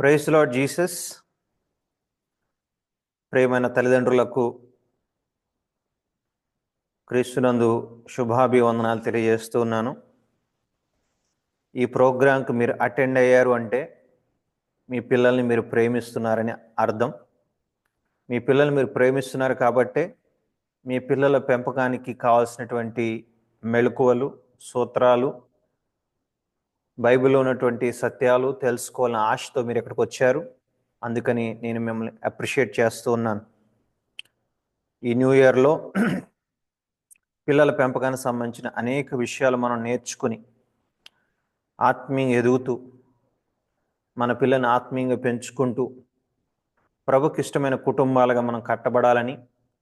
Praise lord Jesus. ప్రియమైన తల్లిదండ్రులకు క్రీస్తునందు శుభాభివందనాలు తెలియజేస్తున్నాను. ఈ ప్రోగ్రాంకి మీరు అటెండ్ అయ్యారు అంటే మీ పిల్లల్ని మీరు ప్రేమిస్తున్నారని అర్థం. మీ పిల్లల్ని మీరు ప్రేమిస్తున్నారు కాబట్టే మీ పిల్లల పెంపకానికి కావాల్సినటువంటి మెళకువలు, సూత్రాలు, బైబిల్లో ఉన్నటువంటి సత్యాలు తెలుసుకోవాలని ఆశతో మీరు ఇక్కడికి వచ్చారు. అందుకని నేను మిమ్మల్ని అప్రిషియేట్ చేస్తూ ఉన్నాను. ఈ న్యూ ఇయర్లో పిల్లల పెంపకానికి సంబంధించిన అనేక విషయాలు మనం నేర్చుకుని ఆత్మీయంగా ఎదుగుతూ మన పిల్లల్ని ఆత్మీయంగా పెంచుకుంటూ ప్రభుకి ఇష్టమైన కుటుంబాలుగా మనం కట్టబడాలని,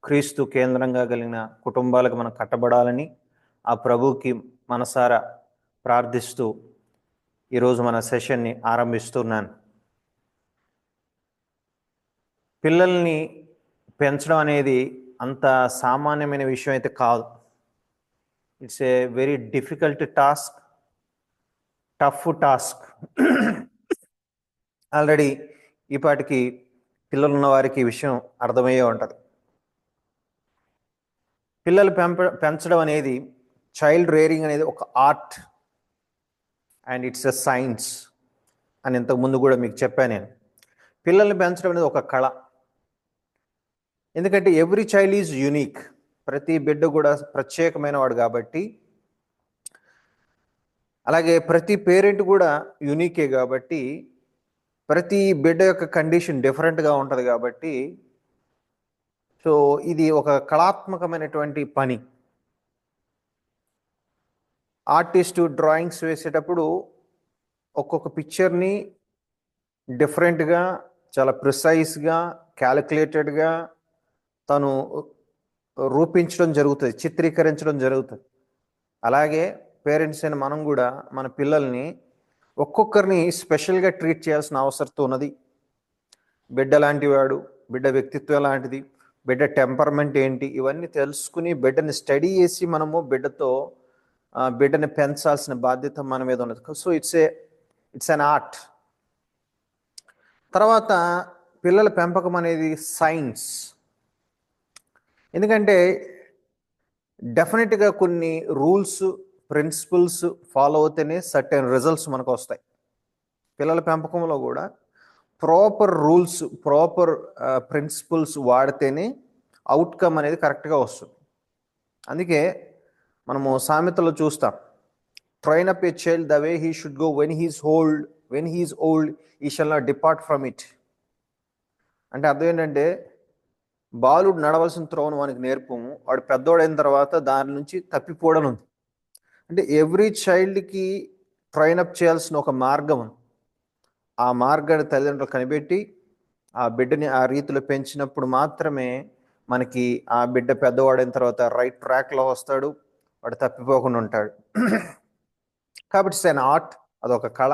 క్రీస్తు కేంద్రంగా కలిగిన కుటుంబాలుగా మనం కట్టబడాలని ఆ ప్రభువుకి మనసారా ప్రార్థిస్తూ ఈరోజు మన సెషన్ని ఆరంభిస్తున్నాను. పిల్లల్ని పెంచడం అనేది అంత సామాన్యమైన విషయం అయితే కాదు. It's a very difficult task, tough task. Already ఈపాటికి పిల్లలు ఉన్న వారికి ఈ విషయం అర్థమయ్యే ఉంటుంది. పిల్లలు పెంచడం అనేది, చైల్డ్ రేరింగ్ అనేది ఒక art and it's a science అని ఇంతకుముందు కూడా మీకు చెప్పాను నేను. పిల్లల్ని పెంచడం అనేది ఒక కళ. ఎందుకంటే ఎవ్రీ చైల్డ్ ఈజ్ యూనిక్. ప్రతి బిడ్డ కూడా ప్రత్యేకమైన వాడు కాబట్టి, అలాగే ప్రతి పేరెంట్ కూడా యూనికే కాబట్టి, ప్రతి బిడ్డ యొక్క కండిషన్ డిఫరెంట్గా ఉంటుంది కాబట్టి, సో ఇది ఒక కళాత్మకమైనటువంటి పని. ఆర్టిస్టు డ్రాయింగ్స్ వేసేటప్పుడు ఒక్కొక్క పిక్చర్ని డిఫరెంట్గా, చాలా ప్రిసైజ్గా, క్యాలిక్యులేటెడ్గా తను రూపించడం జరుగుతుంది, చిత్రీకరించడం జరుగుతుంది. అలాగే పేరెంట్స్ అయిన మనం కూడా మన పిల్లల్ని ఒక్కొక్కరిని స్పెషల్గా ట్రీట్ చేయాల్సిన అవసరం ఉన్నది. బిడ్డ లాంటి వాడు, బిడ్డ వ్యక్తిత్వం లాంటిది, బిడ్డ టెంపర్మెంట్ ఏంటి, ఇవన్నీ తెలుసుకుని బిడ్డని స్టడీ చేసి మనము బిడ్డని పెంచాల్సిన బాధ్యత మన మీద ఉన్నది. So it's an art. తర్వాత పిల్లల పెంపకం అనేది సైన్స్. ఎందుకంటే డెఫినెట్గా కొన్ని రూల్స్, ప్రిన్సిపల్స్ ఫాలో అవుతేనే సర్టెన్ రిజల్ట్స్ మనకు వస్తాయి. పిల్లల పెంపకంలో కూడా ప్రాపర్ రూల్స్, ప్రాపర్ ప్రిన్సిపల్స్ వాడితేనే అవుట్కమ్ అనేది కరెక్ట్గా వస్తుంది. అందుకే మనము సామెతలో చూస్తాం, train up a child the way he should go when he is old he shall not depart from it. అంటే అర్థం ఏంటంటే, బాలుడు నడవలసిన త్రోవను వానికి నేర్పము, వాడు పెద్దోడైన తర్వాత దాని నుంచి తప్పిపోవడం ఉంది. అంటే ఎవ్రీ చైల్డ్కి ట్రైన్ అప్ చేయాల్సిన ఒక మార్గం ఉంది. ఆ మార్గాన్ని తల్లిదండ్రులు కనిపెట్టి ఆ బిడ్డని ఆ రీతిలో పెంచినప్పుడు మాత్రమే మనకి ఆ బిడ్డ పెద్దవాడైన తర్వాత రైట్ ట్రాక్లో వస్తాడు, వాడు తప్పిపోకుండా ఉంటాడు. కాబట్టి ఇట్స్ అన్ ఆర్ట్, అదొక కళ.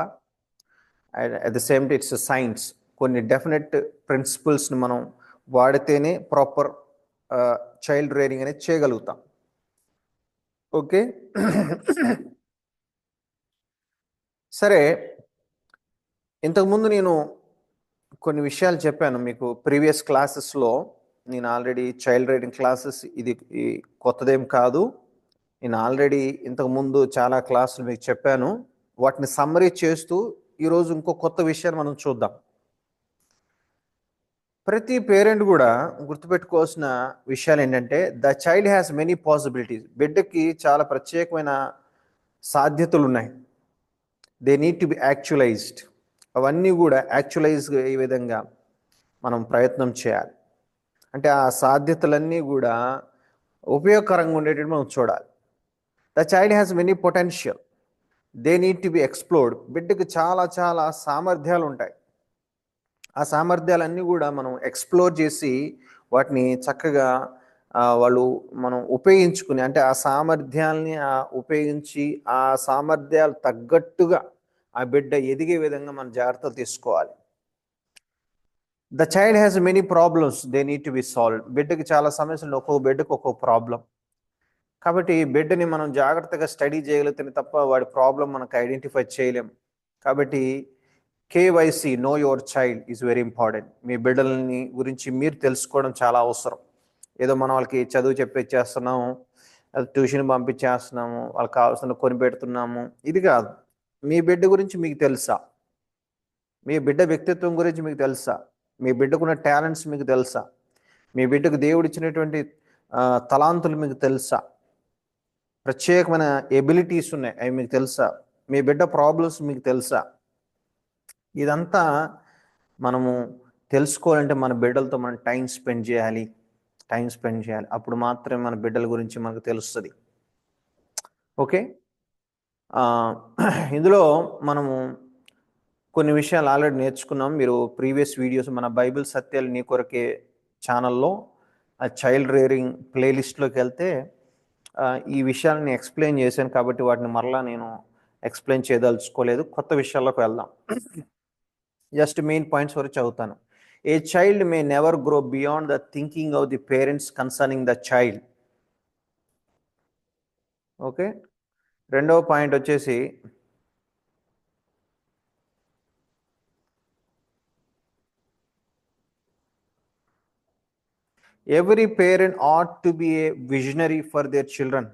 And at the same time it's science. కొన్ని డెఫినెట్ ప్రిన్సిపల్స్ని మనం వాడితేనే ప్రాపర్ చైల్డ్ రేరింగ్ అనేది చేయగలుగుతాం. ఓకే, సరే. ఇంతకుముందు నేను కొన్ని విషయాలు చెప్పాను మీకు ప్రీవియస్ క్లాసెస్లో. నేను ఆల్రెడీ చైల్డ్ రేరింగ్ క్లాసెస్ ఇది కొత్తదేం కాదు. నేను ఆల్రెడీ ఇంతకుముందు చాలా క్లాసులు మీకు చెప్పాను. వాటిని సమ్మరీ చేస్తూ ఈరోజు ఇంకో కొత్త విషయాన్ని మనం చూద్దాం. ప్రతి పేరెంట్ కూడా గుర్తుపెట్టుకోవాల్సిన విషయాలు ఏంటంటే, the child has many possibilities. బిడ్డకి చాలా ప్రత్యేకమైన సాధ్యతలు ఉన్నాయి. They need to be actualized. అవన్నీ కూడా యాక్చువలైజ్ అయ్యే విధంగా మనం ప్రయత్నం చేయాలి. అంటే ఆ సాధ్యతలన్నీ కూడా ఉపయోగకరంగా ఉండేటట్టు మనం చూడాలి. The child has many potential, they need to B explored. బిడ్డకి చాలా చాలా సామర్థ్యాలు ఉంటాయి. ఆ సామర్థ్యాలన్నీ కూడా మనం ఎక్స్ప్లోర్ చేసి వాటిని చక్కగా మనం ఉపయోగించుకుని, అంటే ఆ సామర్థ్యాల్ని ఉపయోగించి ఆ సామర్థ్యాలు తగ్గట్టుగా ఆ బిడ్డ ఎదిగే విధంగా మనం జాగ్రత్తలు తీసుకోవాలి. The child has many problems, they need to be solved. బిడ్డకి చాలా సమస్యలు, ఒక్కొక్క బిడ్డకు ఒక్కొక్క ప్రాబ్లం. కాబట్టి బిడ్డని మనం జాగ్రత్తగా స్టడీ చేయగలిగితే తప్ప వాడి ప్రాబ్లం మనకు ఐడెంటిఫై చేయలేం. కాబట్టి KYC, know your child, is very important. మీ బిడ్డలని గురించి మీరు తెలుసుకోవడం చాలా అవసరం. ఏదో మనం వాళ్ళకి చదువు చెప్పిచ్చేస్తున్నాము, ట్యూషన్ పంపించేస్తున్నాము, వాళ్ళకి కావాల్సిన కొని పెడుతున్నాము, ఇది కాదు. మీ బిడ్డ గురించి మీకు తెలుసా? మీ బిడ్డ వ్యక్తిత్వం గురించి మీకు తెలుసా? మీ బిడ్డకున్న టాలెంట్స్ మీకు తెలుసా? మీ బిడ్డకు దేవుడు ఇచ్చినటువంటి తలాంతులు మీకు తెలుసా? ప్రత్యేకమైన ఎబిలిటీస్ ఉన్నాయి, అవి మీకు తెలుసా? మీ బిడ్డ ప్రాబ్లమ్స్ మీకు తెలుసా? ఇదంతా మనము తెలుసుకోవాలంటే మన బిడ్డలతో మనం టైం స్పెండ్ చేయాలి. అప్పుడు మాత్రమే మన బిడ్డల గురించి మనకు తెలుస్తుంది. ఓకే, ఇందులో మనము కొన్ని విషయాలు ఆల్రెడీ నేర్చుకున్నాం. మీరు ప్రీవియస్ వీడియోస్ మన బైబిల్ సత్యాలు నీ కొరకే ఛానల్లో ఆ చైల్డ్ రేరింగ్ ప్లేలిస్ట్లోకి వెళ్తే ఈ విషయాలని ఎక్స్ప్లెయిన్ చేశాను, కాబట్టి వాటిని మరలా నేను ఎక్స్ప్లెయిన్ చేయదలుచుకోలేదు. కొత్త విషయాల్లోకి వెళ్దాం. జస్ట్ మెయిన్ పాయింట్స్ వరకు చదువుతాను. A child may never grow beyond the thinking of the parents concerning the child. Okay, రెండవ పాయింట్ వచ్చేసి every parent ought to be a visionary for their children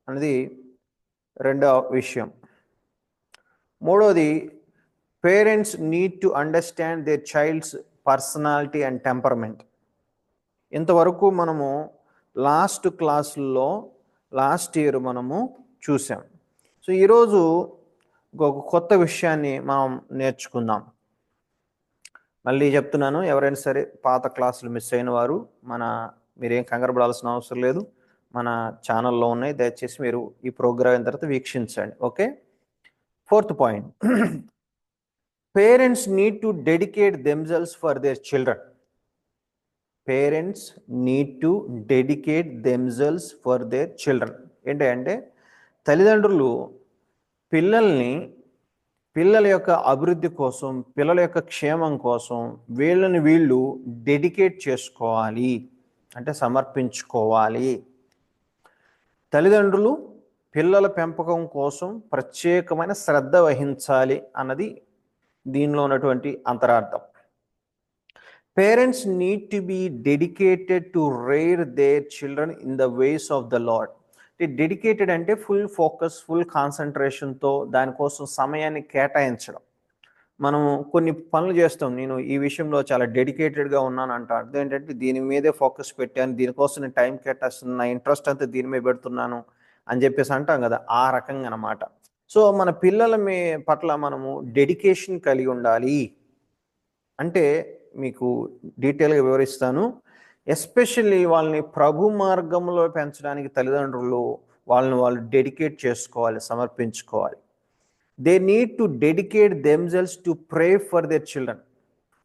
అనేది రెండవ విషయం. మూడవది, parents need to understand their child's personality and temperament. ఇంతవరకు మనము last year మనము చూసాం. సో ఈరోజు ఒక కొత్త విషయాన్ని మనం నేర్చుకుందాం. మళ్ళీ చెప్తున్నాను, ఎవరైనా సరే పాత క్లాసులు మిస్ అయిన వారు మీరేం కంగారుపడాల్సిన అవసరం లేదు, మన ఛానల్లో ఉన్నాయి. దయచేసి మీరు ఈ ప్రోగ్రామ్ అయిన తర్వాత వీక్షించండి. Okay, fourth point, parents need to dedicate themselves for their children. Parents need to dedicate themselves for their children. ఏంటంటే తల్లిదండ్రులు పిల్లల యొక్క అభివృద్ధి కోసం, పిల్లల యొక్క క్షేమం కోసం వీళ్ళు డెడికేట్ చేసుకోవాలి, అంటే సమర్పించుకోవాలి. తల్లిదండ్రులు పిల్లల పెంపకం కోసం ప్రత్యేకమైన శ్రద్ధ వహించాలి అన్నది దీనిలో ఉన్నటువంటి అంతరార్థం. Parents need to B dedicated to rare their children in the ways of the lord. Dedicated అంటే ఫుల్ ఫోకస్, ఫుల్ కాన్సన్ట్రేషన్తో దానికోసం సమయాన్ని కేటాయించడం. మనం కొన్ని పనులు చేస్తాం, నేను ఈ విషయంలో చాలా డెడికేటెడ్గా ఉన్నాను అంటాను. అదేంటంటే దీని మీదే ఫోకస్ పెట్టాను, దీనికోసం నేను టైం కేటాయిస్తున్నాను, నా ఇంట్రెస్ట్ అంతా దీని మీద పెడుతున్నాను అని చెప్పేసి అంటాం కదా, ఆ రకంగా అన్నమాట. సో మన పిల్లల పట్ల మనము డెడికేషన్ కలిగి ఉండాలి. అంటే మీకు డీటెయిల్గా వివరిస్తాను. ఎస్పెషల్లీ వాళ్ళని ప్రభు మార్గంలో పెంచడానికి తల్లిదండ్రులు వాళ్ళు డెడికేట్ చేసుకోవాలి, సమర్పించుకోవాలి. They need to dedicate themselves to pray for their children.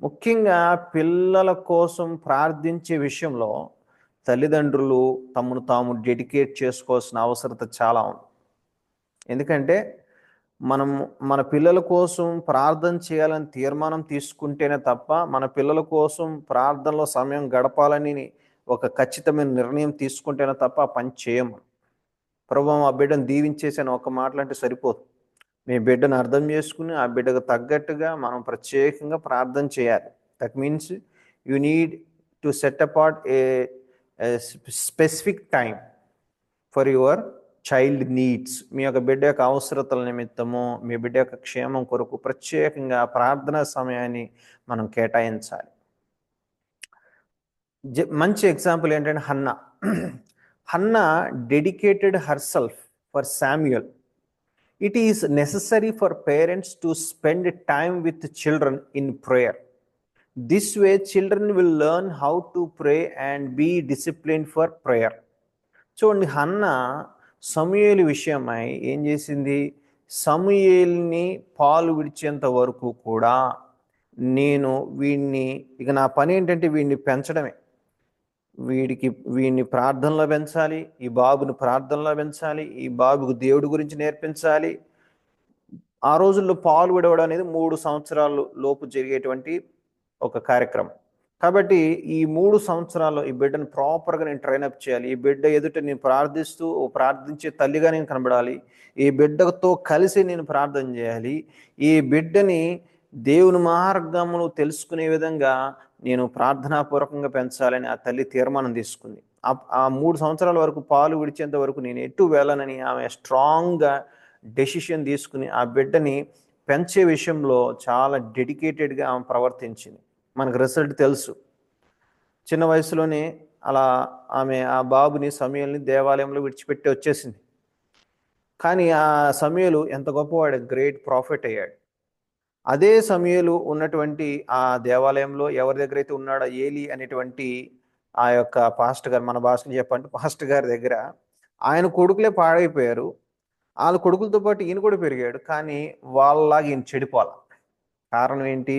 ముఖ్యంగా పిల్లల కోసం ప్రార్థించే విషయంలో తల్లిదండ్రులు తమను తాము డెడికేట్ చేసుకోవాల్సిన అవసరత చాలా ఉంది. ఎందుకంటే మన పిల్లల కోసం ప్రార్థన చేయాలని తీర్మానం తీసుకుంటేనే తప్ప, మన పిల్లల కోసం ప్రార్థనలో సమయం గడపాలని ఒక ఖచ్చితమైన నిర్ణయం తీసుకుంటేనే తప్ప ఆ పని చేయము. ప్రభువా ఆ బిడ్డను దీవించేసాను ఒక మాటలంటే సరిపోదు. మీ బిడ్డను అర్థం చేసుకుని ఆ బిడ్డకు తగ్గట్టుగా మనం ప్రత్యేకంగా ప్రార్థన చేయాలి. That means you need to set apart a specific time for your child needs. మీ యొక్క బిడ్డ యొక్క అవసరతల నిమిత్తము, మీ బిడ్డ యొక్క క్షేమం కొరకు ప్రత్యేకంగా ప్రార్థనా సమయాన్ని మనం కేటాయించాలి. మంచి ఎగ్జాంపుల్ ఏంటంటే Hannah dedicated herself for Samuel. It is necessary for parents to spend time with children in prayer. This way, children will learn how to pray and be disciplined for prayer. చూడండి, Hannah సమూయేలు విషయమై ఏం చేసింది? సమూయేల్ని పాలు విడిచేంత వరకు కూడా నేను ఇక నా పని ఏంటంటే వీడిని పెంచడమే. వీడిని ప్రార్థనలో పెంచాలి, ఈ బాబుని ప్రార్థనలో పెంచాలి, ఈ బాబుకు దేవుడి గురించి నేర్పించాలి. ఆ రోజుల్లో పాలు విడవడం అనేది 3 సంవత్సరాల లోపు జరిగేటువంటి ఒక కార్యక్రమం. కాబట్టి ఈ 3 సంవత్సరాల్లో ఈ బిడ్డను ప్రాపర్గా నేను ట్రైనప్ చేయాలి. ఈ బిడ్డ ఎదుట నేను ప్రార్థించే తల్లిగా నేను కనబడాలి. ఈ బిడ్డతో కలిసి నేను ప్రార్థన చేయాలి. ఈ బిడ్డని దేవుని మార్గమును తెలుసుకునే విధంగా నేను ప్రార్థనాపూర్వకంగా పెంచాలని ఆ తల్లి తీర్మానం తీసుకుంది. ఆ 3 సంవత్సరాల వరకు పాలు విడిచేంత వరకు నేను ఎటు వెళ్ళనని ఆమె స్ట్రాంగ్గా డెసిషన్ తీసుకుని ఆ బిడ్డని పెంచే విషయంలో చాలా డెడికేటెడ్గా ఆమె ప్రవర్తించింది. మనకు రిజల్ట్ తెలుసు. చిన్న వయసులోనే అలా ఆమె ఆ బాబుని సమూయేలుని దేవాలయంలో విడిచిపెట్టి వచ్చేసింది. కానీ ఆ సమూయేలు ఎంత గొప్పవాడు, గ్రేట్ ప్రాఫిట్ అయ్యాడు. అదే సమూయేలు ఉన్నటువంటి ఆ దేవాలయంలో ఎవరి దగ్గర అయితే ఉన్నాడో ఏలి అనేటువంటి ఆ యొక్క పాస్టర్ గారు, మన భాషలో చెప్పండి పాస్టర్ గారి దగ్గర ఆయన కొడుకులే పాడైపోయారు. వాళ్ళ కొడుకులతో పాటు ఈయన కూడా పెరిగాడు. కానీ వాళ్ళలాగా ఈయన చెడిపోవాలి. కారణం ఏంటి?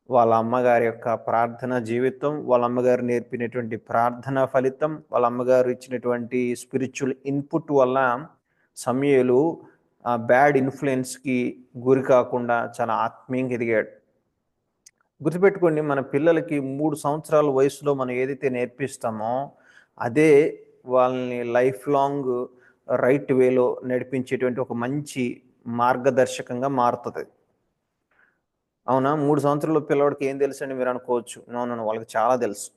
వాళ్ళ అమ్మగారి యొక్క ప్రార్థన జీవితం, వాళ్ళ అమ్మగారు నేర్పినటువంటి ప్రార్థన ఫలితం, వాళ్ళ అమ్మగారు ఇచ్చినటువంటి స్పిరిచువల్ ఇన్పుట్ వల్ల సమూయేలు బ్యాడ్ ఇన్ఫ్లుయెన్స్కి గురి కాకుండా చాలా ఆత్మీయంగా ఎదిగాడు. గుర్తుపెట్టుకోండి, మన పిల్లలకి 3 సంవత్సరాల వయసులో మనం ఏదైతే నేర్పిస్తామో అదే వాళ్ళని లైఫ్ లాంగ్ రైట్ వేలో నడిపించేటువంటి ఒక మంచి మార్గదర్శకంగా మారుతుంది. అవునా? 3 సంవత్సరాల పిల్లవాడికి ఏం తెలుసు అని మీరు అనుకోవచ్చు. నో, వాళ్ళకి చాలా తెలుసు.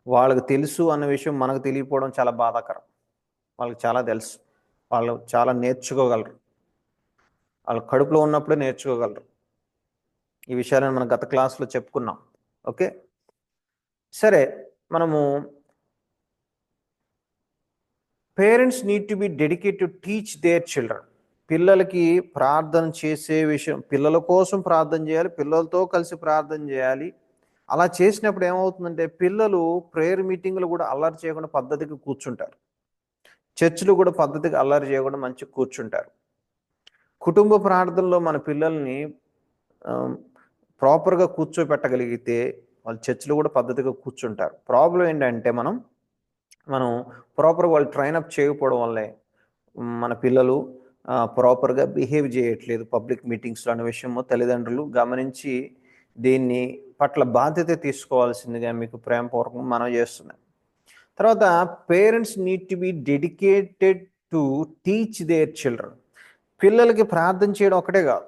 వాళ్ళకి తెలుసు అన్న విషయం మనకు తెలియకపోవడం చాలా బాధాకరం. వాళ్ళకి చాలా తెలుసు. వాళ్ళు చాలా నేర్చుకోగలరు. వాళ్ళ కడుపులో ఉన్నప్పుడే నేర్చుకోగలరు. ఈ విషయాలను మనం గత క్లాస్లో చెప్పుకున్నాం. ఓకే, సరే. మనము parents need to B dedicated to teach their children. పిల్లలకి ప్రార్థన చేసే విషయం, పిల్లల కోసం ప్రార్థన చేయాలి, పిల్లలతో కలిసి ప్రార్థన చేయాలి. అలా చేసినప్పుడు ఏమవుతుందంటే పిల్లలు ప్రేయర్ మీటింగ్లు కూడా అల్లరి చేయకుండా పద్ధతిగా కూర్చుంటారు. చర్చిలు కూడా పద్ధతిగా అల్లరి చేయకుండా మంచిగా కూర్చుంటారు. కుటుంబ ప్రార్థనలో మన పిల్లల్ని ప్రాపర్గా కూర్చోబెట్టగలిగితే వాళ్ళు చర్చిలు కూడా పద్ధతిగా కూర్చుంటారు. ప్రాబ్లం ఏంటంటే మనం ప్రాపర్గా వాళ్ళు ట్రైనప్ చేయకపోవడం వల్లే మన పిల్లలు ప్రాపర్గా బిహేవ్ చేయట్లేదు పబ్లిక్ మీటింగ్స్లో అనే విషయము తల్లిదండ్రులు గమనించి దీన్ని పట్ల బాధ్యత తీసుకోవాల్సిందిగా మీకు ప్రేమపూర్వకంగా మనం చేస్తున్నాం. తర్వాత parents need to B dedicated to teach their children. పిల్లలకి ప్రార్థన చేయడం ఒకటే కాదు,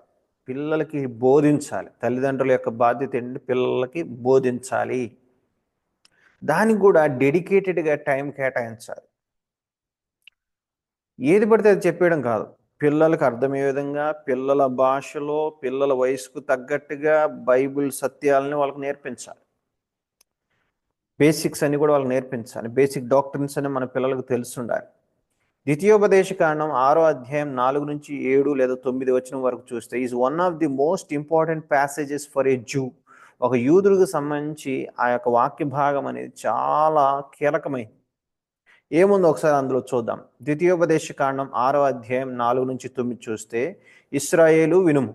పిల్లలకి బోధించాలి. తల్లిదండ్రుల యొక్క బాధ్యత ఏంటంటే పిల్లలకి బోధించాలి. దానికి కూడా డెడికేటెడ్గా టైం కేటాయించాలి. ఏది పడితే అది చెప్పేయడం కాదు. పిల్లలకు అర్థమయ్యే విధంగా, పిల్లల భాషలో, పిల్లల వయసుకు తగ్గట్టుగా బైబిల్ సత్యాలని వాళ్ళకి నేర్పించాలి. బేసిక్స్ అన్ని కూడా వాళ్ళకి నేర్పించాలి. బేసిక్ డాక్టరీన్స్ అని మన పిల్లలకు తెలుసుండాలి. ద్వితీయోపదేశ కాండం 6వ అధ్యాయం 4 నుంచి 7 లేదా 9 వచనం వరకు చూస్తే is one of the most important passages for a zoo. ఒక యూదుడికి సంబంధించి ఆ యొక్క వాక్య భాగం అనేది చాలా కీలకమైంది. ఏముందో ఒకసారి అందులో చూద్దాం. ద్వితీయోపదేశ కాండం 6వ అధ్యాయం 4 నుంచి 9 చూస్తే, ఇశ్రాయేలు వినుము,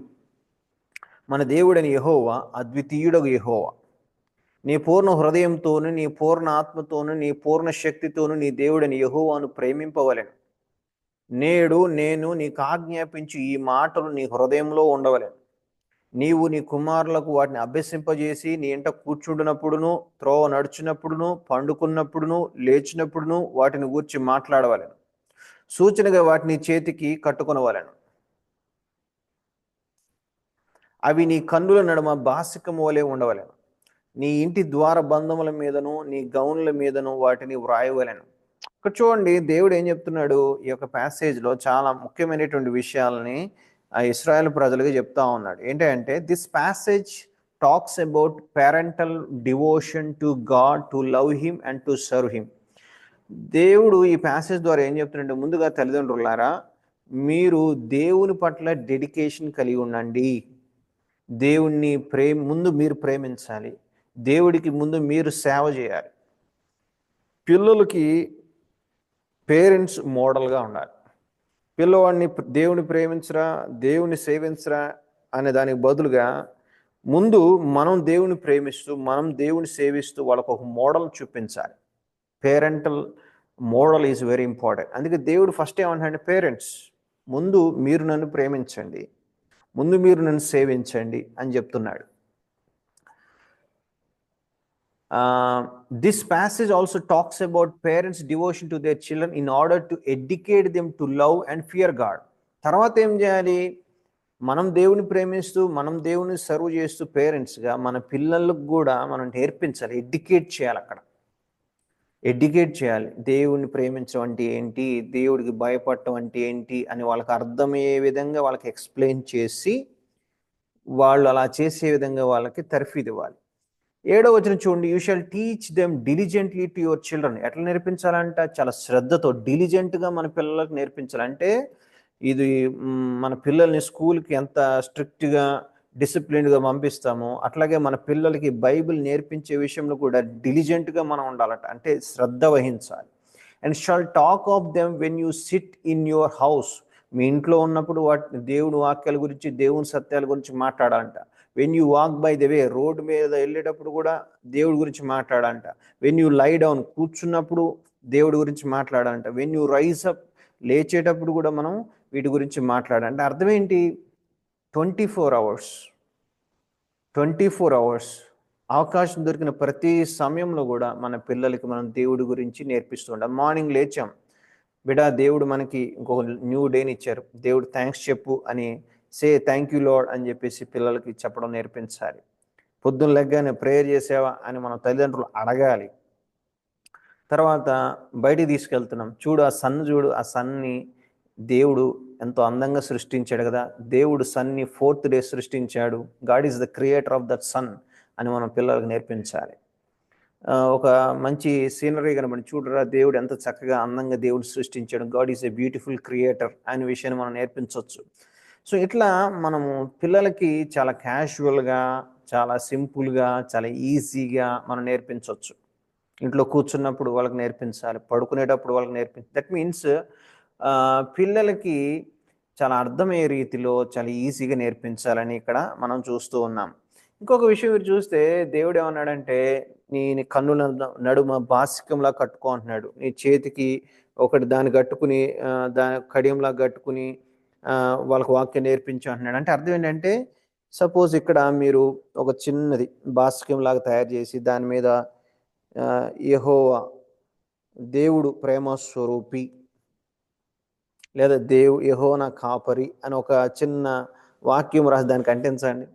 మన దేవుడైన యెహోవా అద్వితీయుడగు యెహోవా. నీ పూర్ణ హృదయంతోను, నీ పూర్ణ ఆత్మతోను, నీ పూర్ణ శక్తితోను నీ దేవుడైన యెహోవాను ప్రేమింపవలెను. నేడు నేను నీకు ఆజ్ఞాపించు ఈ మాటలు నీ హృదయంలో ఉండవలెను. నీవు నీ కుమారులకు వాటిని అభ్యసింపజేసి నీ ఇంట కూర్చుండినప్పుడును, త్రోవ నడుచున్నప్పుడును, పండుకున్నప్పుడును, లేచినప్పుడును వాటిని గూర్చి మాట్లాడవలెను. సూచనగా వాటిని చేతికి కట్టుకొనవలెను. అవి నీ కన్నుల నడుమ బాసికము వలె ఉండవలెను. నీ ఇంటి ద్వార బంధముల మీదను, నీ గౌన్ల మీదను వాటిని వ్రాయవలెను. ఇక్కడ చూడండి, దేవుడు ఏం చెప్తున్నాడు ఈ యొక్క ప్యాసేజ్లో, చాలా ముఖ్యమైనటువంటి విషయాలని ఆ ఇశ్రాయేల్ ప్రజలకు చెప్తా ఉన్నాడు. ఏంటంటే this passage talks about parental devotion to God, to love him and to serve him. దేవుడు ఈ ప్యాసేజ్ ద్వారా ఏం చెప్తున్నాడు? ముందుగా తల్లిదండ్రులారా, మీరు దేవుని పట్ల డెడికేషన్ కలిగి ఉండండి. దేవుణ్ణి ముందు మీరు ప్రేమించాలి. దేవుడికి ముందు మీరు సేవ చేయాలి. పిల్లలకి పేరెంట్స్ మోడల్గా ఉండాలి. పిల్లవాడిని దేవుని ప్రేమించరా, దేవుని సేవించరా అనే దానికి బదులుగా ముందు మనం దేవుని ప్రేమిస్తూ, మనం దేవుని సేవిస్తూ వాళ్ళకు ఒక మోడల్ చూపించాలి. Parental model is very important. అందుకే దేవుడు ఫస్ట్ ఏమంటాడంటే, పేరెంట్స్ ముందు మీరు నన్ను ప్రేమించండి, ముందు మీరు నన్ను సేవించండి అని చెప్తున్నాడు. This passage also talks about parents' devotion to their children in order to educate them to love and fear God. తర్వాత ఏం చేయాలి? మనం దేవుని ప్రేమిస్తూ మనం దేవుని సర్వ్ చేస్తూ పేరెంట్స్గా మన పిల్లలకు కూడా మనం నేర్పించాలి, ఎడ్యుకేట్ చేయాలి. అక్కడ ఎడ్యుకేట్ చేయాలి. దేవుణ్ణి ప్రేమించడం అంటే ఏంటి, దేవుడికి భయపడటం అంటే ఏంటి అని వాళ్ళకి అర్థమయ్యే విధంగా వాళ్ళకి ఎక్స్ప్లెయిన్ చేసి వాళ్ళు అలా చేసే విధంగా వాళ్ళకి తర్ఫీదు ఇవ్వాలి. 7వ వచనం చూడండి, you shawl teach them diligently to your children. ఎట్లా నేర్పించాలంట, చాలా శ్రద్ధతో డిలిజెంట్గా మన పిల్లలకు నేర్పించాలంటే ఇది మన పిల్లల్ని స్కూల్కి ఎంత స్ట్రిక్ట్గా డిసిప్లిన్డ్గా పంపిస్తామో అట్లాగే మన పిల్లలకి బైబిల్ నేర్పించే విషయంలో కూడా డిలిజెంట్గా మనం ఉండాలట, అంటే శ్రద్ధ వహించాలి. And shall talk of them when you sit in your house. మీ ఇంట్లో ఉన్నప్పుడు దేవుడి వాక్యాల గురించి దేవుని సత్యాల గురించి మాట్లాడాలంట. When you walk by the way, రోడ్డు మీద వెళ్ళేటప్పుడు కూడా దేవుడి గురించి మాట్లాడాలంట. వెన్ యూ లై డౌన్, కూర్చున్నప్పుడు దేవుడి గురించి మాట్లాడాలంట. వెన్ యూ రైజ్ అప్, లేచేటప్పుడు కూడా మనం వీటి గురించి మాట్లాడాలంటే అర్థం ఏంటి, 24 hours 24 hours అవకాశం దొరికిన ప్రతి సమయంలో కూడా మన పిల్లలకి మనం దేవుడి గురించి నేర్పిస్తూ ఉంటాం. మార్నింగ్ లేచాం, బిడా దేవుడు మనకి ఇంకొక న్యూ డేని ఇచ్చారు, దేవుడు థ్యాంక్స్ చెప్పు అని, సే థ్యాంక్ యూ లార్డ్ అని చెప్పేసి పిల్లలకి చెప్పడం నేర్పించాలి. పొద్దున్న లెగ్గానే ప్రేయర్ చేసావా అని మన తల్లిదండ్రులు అడగాలి. తర్వాత బయటికి తీసుకెళ్తున్నాం, చూడు ఆ సన్, చూడు ఆ సన్ని దేవుడు ఎంతో అందంగా సృష్టించాడు కదా, దేవుడు సన్ని 4th డే సృష్టించాడు, God is the creator of that sun అని మనం పిల్లలకు నేర్పించాలి. ఒక మంచి సీనరీ కనబడి, చూడరా దేవుడు ఎంత చక్కగా అందంగా దేవుడు సృష్టించాడు, God is a beautiful creator అనే విషయాన్ని మనం నేర్పించవచ్చు. సో ఇట్లా మనము పిల్లలకి చాలా క్యాజువల్గా, చాలా సింపుల్గా, చాలా ఈజీగా మనం నేర్పించవచ్చు. ఇంట్లో కూర్చున్నప్పుడు వాళ్ళకి నేర్పించాలి, పడుకునేటప్పుడు వాళ్ళకి నేర్పించాలి. దట్ మీన్స్ పిల్లలకి చాలా అర్థమయ్యే రీతిలో చాలా ఈజీగా నేర్పించాలని ఇక్కడ మనం చూస్తూ ఉన్నాం. ఇంకొక విషయం మీరు చూస్తే దేవుడు ఏమన్నాడంటే, నీ కన్నుల నడుమ బాసికంలా కట్టుకో అంటున్నాడు. నీ చేతికి ఒకటి దాన్ని కట్టుకుని దాని కడియంలా కట్టుకుని వాళ్ళకి వాక్యం నేర్పించు అంటున్నాడు. అంటే అర్థం ఏంటంటే, సపోజ్ ఇక్కడ మీరు ఒక చిన్నది బాసికంలాగా తయారు చేసి దాని మీద యెహోవా దేవుడు ప్రేమ స్వరూపి, లేదా యెహోవా నా కాపరి అని ఒక చిన్న వాక్యం రాసి దానికి అంటించండి.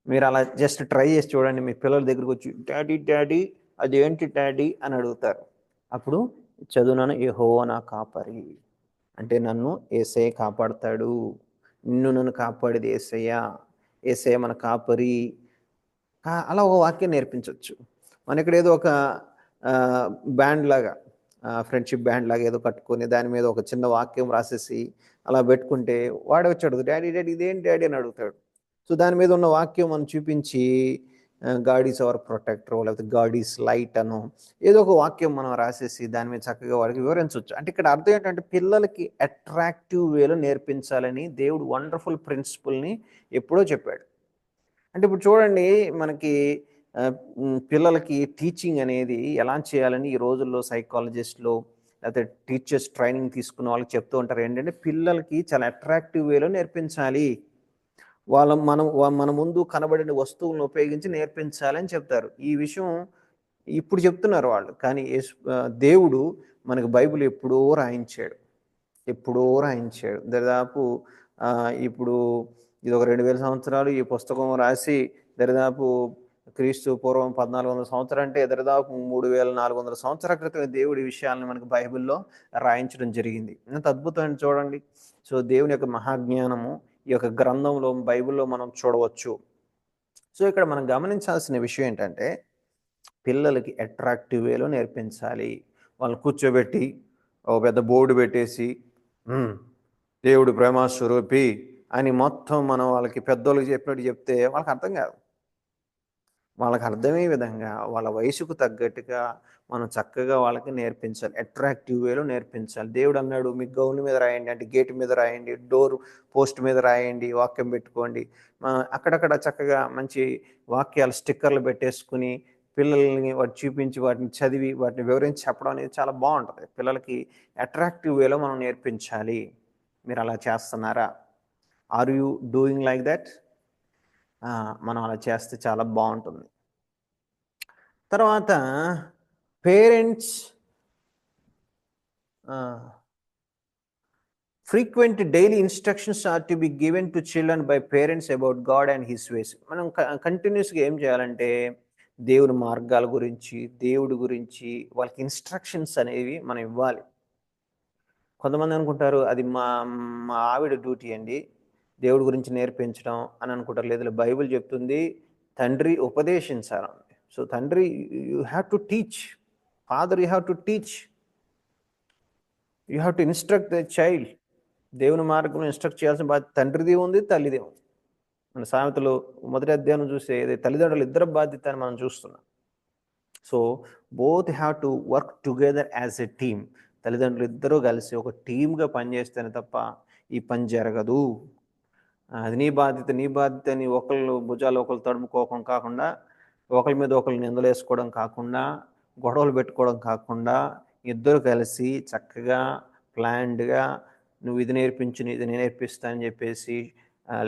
మీరు అలా జస్ట్ ట్రై చేసి చూడండి. మీ పిల్లల దగ్గరికి వచ్చి డాడీ డాడీ అదేంటి డాడీ అని అడుగుతారు. అప్పుడు చదువునాను, యెహోవా నా కాపరి అంటే నన్ను యేసయ్య కాపాడుతాడు, నిన్ను నన్ను కాపాడేది యేసయ్య, యేసయ్య మన కాపరి. అలా ఒక వాక్యం నేర్పించవచ్చు. మన ఇక్కడ ఏదో ఒక బ్యాండ్ లాగా, ఫ్రెండ్షిప్ బ్యాండ్ లాగా ఏదో కట్టుకొని దాని మీద ఒక చిన్న వాక్యం రాసేసి అలా పెట్టుకుంటే వాడు వచ్చి అడుగుతాడు, డాడీ డాడీ ఇదేంటి డాడీ అని అడుగుతాడు. సో దాని మీద ఉన్న వాక్యం మనం చూపించి గాడ్ ఈజ్ అవర్ ప్రొటెక్టర్, లేకపోతే గాడ్ ఈజ్ లైట్ అనో ఏదో ఒక వాక్యం మనం రాసేసి దాని మీద చక్కగా వాడికి వివరించవచ్చు. అంటే ఇక్కడ అర్థం ఏంటంటే పిల్లలకి అట్రాక్టివ్ వేలో నేర్పించాలని దేవుడు వండర్ఫుల్ ప్రిన్సిపల్ని ఎప్పుడో చెప్పాడు. అంటే ఇప్పుడు చూడండి, మనకి పిల్లలకి టీచింగ్ అనేది ఎలా చేయాలని ఈ రోజుల్లో సైకాలజిస్టులు లేకపోతే టీచర్స్ ట్రైనింగ్ తీసుకున్న వాళ్ళకి చెప్తూ ఉంటారు. ఏంటంటే పిల్లలకి చాలా అట్రాక్టివ్ వేలో నేర్పించాలి, మన ముందు కనబడిన వస్తువులను ఉపయోగించి నేర్పించాలని చెప్తారు. ఈ విషయం ఇప్పుడు చెప్తున్నారు వాళ్ళు, కానీ దేవుడు మనకు బైబిల్ ఎప్పుడో రాయించాడు. దాదాపు ఇప్పుడు ఇది ఒక 2000 సంవత్సరాలు ఈ పుస్తకం రాసి, దరిదాపు క్రీస్తు పూర్వం 1400 సంవత్సరాలు అంటే దరిదాపు 3400 సంవత్సరాల క్రితం దేవుడి విషయాలను మనకు బైబిల్లో రాయించడం జరిగింది. ఎంత అద్భుతమైన చూడండి. సో దేవుని యొక్క మహాజ్ఞానము ఈ యొక్క గ్రంథంలో, బైబిల్లో మనం చూడవచ్చు. సో ఇక్కడ మనం గమనించాల్సిన విషయం ఏంటంటే, పిల్లలకి అట్రాక్టివ్ వేలో నేర్పించాలి. వాళ్ళని కూర్చోబెట్టి ఒక పెద్ద బోర్డు పెట్టేసి దేవుడు ప్రేమ స్వరూపి అని మొత్తం మనం వాళ్ళకి పెద్దోళ్ళకి చెప్పినట్టు చెప్తే వాళ్ళకి అర్థం కాదు. వాళ్ళకి అర్థమయ్యే విధంగా వాళ్ళ వయసుకు తగ్గట్టుగా మనం చక్కగా వాళ్ళకి నేర్పించాలి, అట్రాక్టివ్ వేలో నేర్పించాలి. దేవుడు అన్నాడు, మీ గౌన్ మీద రాయండి అంటే గేట్ మీద రాయండి, డోర్ పోస్ట్ మీద రాయండి, వాక్యం పెట్టుకోండి. అక్కడక్కడ చక్కగా మంచి వాక్యాలు స్టిక్కర్లు పెట్టేసుకుని పిల్లల్ని వాటి చూపించి వాటిని చదివి వాటిని వివరించి చెప్పడం అనేది చాలా బాగుంటుంది. పిల్లలకి అట్రాక్టివ్ వేలో మనం నేర్పించాలి. మీరు అలా చేస్తున్నారా? Are you doing like that? మనం అలా చేస్తే చాలా బాగుంటుంది. తర్వాత parents frequent daily instructions are to be given to children by parents about God and his ways. మనం కంటిన్యూస్గా ఏం చేయాలంటే దేవుని మార్గాల గురించి, దేవుడి గురించి వాళ్ళకి ఇన్స్ట్రక్షన్స్ అనేవి మనం ఇవ్వాలి. కొంతమంది అనుకుంటారు అది మా మా ఆవిడ డ్యూటీ అండి దేవుడి గురించి నేర్పించడం అని అనుకుంటారు. లేదు, బైబిల్ చెప్తుంది తండ్రి ఉపదేశించాలి. సో తండ్రి you have to teach, father you have to teach, you have to instruct the child. దేవుని మార్గంలో ఇన్స్ట్రక్ట్ చేయాల్సిన బాధ్యత తండ్రిది ఉంది, తల్లిది ఉంది. మన సామెతలు 1వ అధ్యాయం చూస్తే తల్లిదండ్రులు ఇద్దరు బాధ్యత అని మనం చూస్తున్నాం. So both have to work together as a team. తల్లిదండ్రులు ఇద్దరూ కలిసి ఒక టీమ్గా పనిచేస్తేనే తప్ప ఈ పని జరగదు. అది నీ బాధ్యత అని ఒకళ్ళు భుజాలు ఒకళ్ళు తడుముకోవడం కాకుండా, ఒకరి మీద ఒకళ్ళు నిందలేసుకోవడం కాకుండా, గొడవలు పెట్టుకోవడం కాకుండా, ఇద్దరు కలిసి చక్కగా ప్లాన్డ్గా నువ్వు ఇది నేర్పించు, ఇది నేర్పిస్తా అని చెప్పేసి